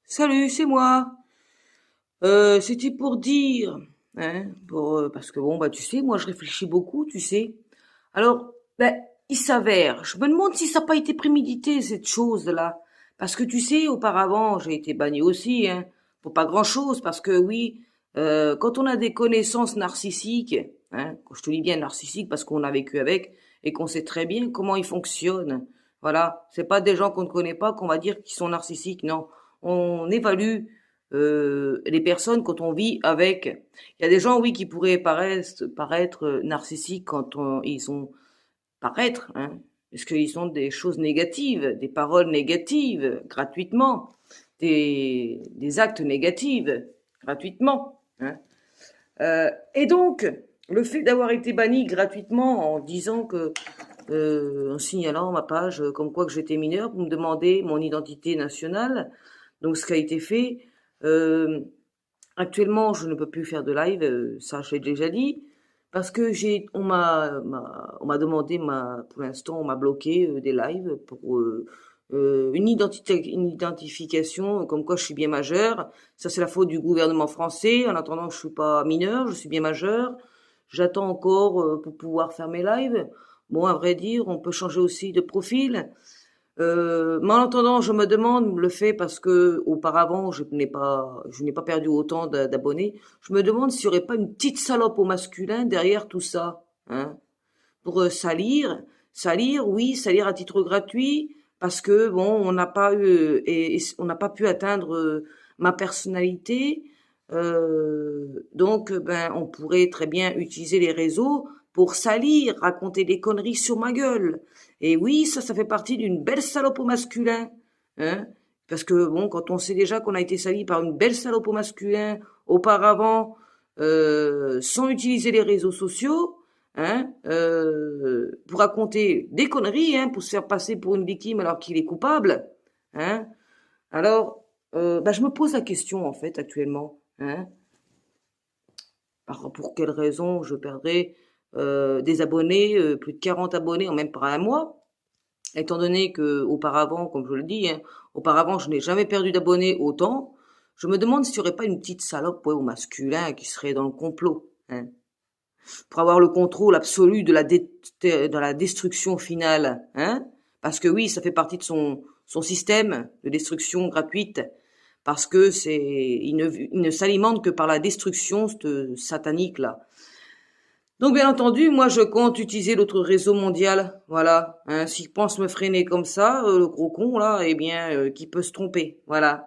Salut, c'est moi. C'était pour dire, hein, parce que bon, bah tu sais, moi je réfléchis beaucoup, tu sais. Alors, ben, il s'avère, je me demande si ça n'a pas été prémédité cette chose-là, parce que tu sais, auparavant, j'ai été banni aussi, hein, pour pas grand-chose, parce que oui, quand on a des connaissances narcissiques, hein, je te dis bien narcissiques parce qu'on a vécu avec et qu'on sait très bien comment ils fonctionnent. Voilà, c'est pas des gens qu'on ne connaît pas qu'on va dire qu'ils sont narcissiques, non. On évalue les personnes quand on vit avec. Il y a des gens, oui, qui pourraient paraître narcissiques quand ils sont paraître, hein, parce qu'ils ont des choses négatives, des paroles négatives gratuitement, des actes négatifs gratuitement. Hein. Et donc, le fait d'avoir été banni gratuitement en disant que, en signalant ma page comme quoi que j'étais mineur pour me demander mon identité nationale, donc ce qui a été fait. Euh, Actuellement, je ne peux plus faire de live, ça j'ai déjà dit, parce que on m'a demandé pour l'instant, on m'a bloqué des lives pour une identification comme quoi je suis bien majeur. Ça c'est la faute du gouvernement français. En attendant, je suis pas mineur, je suis bien majeur. J'attends encore pour pouvoir faire mes lives. Bon, à vrai dire, on peut changer aussi de profil. Mais en attendant, je me demande le fait parce que auparavant je n'ai pas perdu autant d'abonnés. Je me demande s'il n'y aurait pas une petite salope au masculin derrière tout ça, hein, pour salir, oui, salir à titre gratuit parce que bon, on n'a pas eu et on n'a pas pu atteindre ma personnalité. Donc, ben, on pourrait très bien utiliser les réseaux pour salir, raconter des conneries sur ma gueule. Et oui, ça fait partie d'une belle salope au masculin, hein. Parce que bon, quand on sait déjà qu'on a été sali par une belle salope au masculin auparavant, sans utiliser les réseaux sociaux, hein, pour raconter des conneries, hein, pour se faire passer pour une victime alors qu'il est coupable, hein. Alors, bah, je me pose la question en fait actuellement, hein, pour quelle raison je perdrais des abonnés, plus de 40 abonnés en même pas un mois, étant donné que auparavant, comme je le dis, hein, auparavant je n'ai jamais perdu d'abonnés autant. Je me demande s'il n'y aurait pas une petite salope ouais, au masculin qui serait dans le complot, hein, pour avoir le contrôle absolu de la destruction finale, hein, parce que oui, ça fait partie de son système de destruction gratuite, parce que il ne s'alimente que par la destruction satanique là. Donc bien entendu, moi je compte utiliser l'autre réseau mondial, voilà. Hein, s'il pense me freiner comme ça, le gros con là, eh bien, qui peut se tromper, voilà.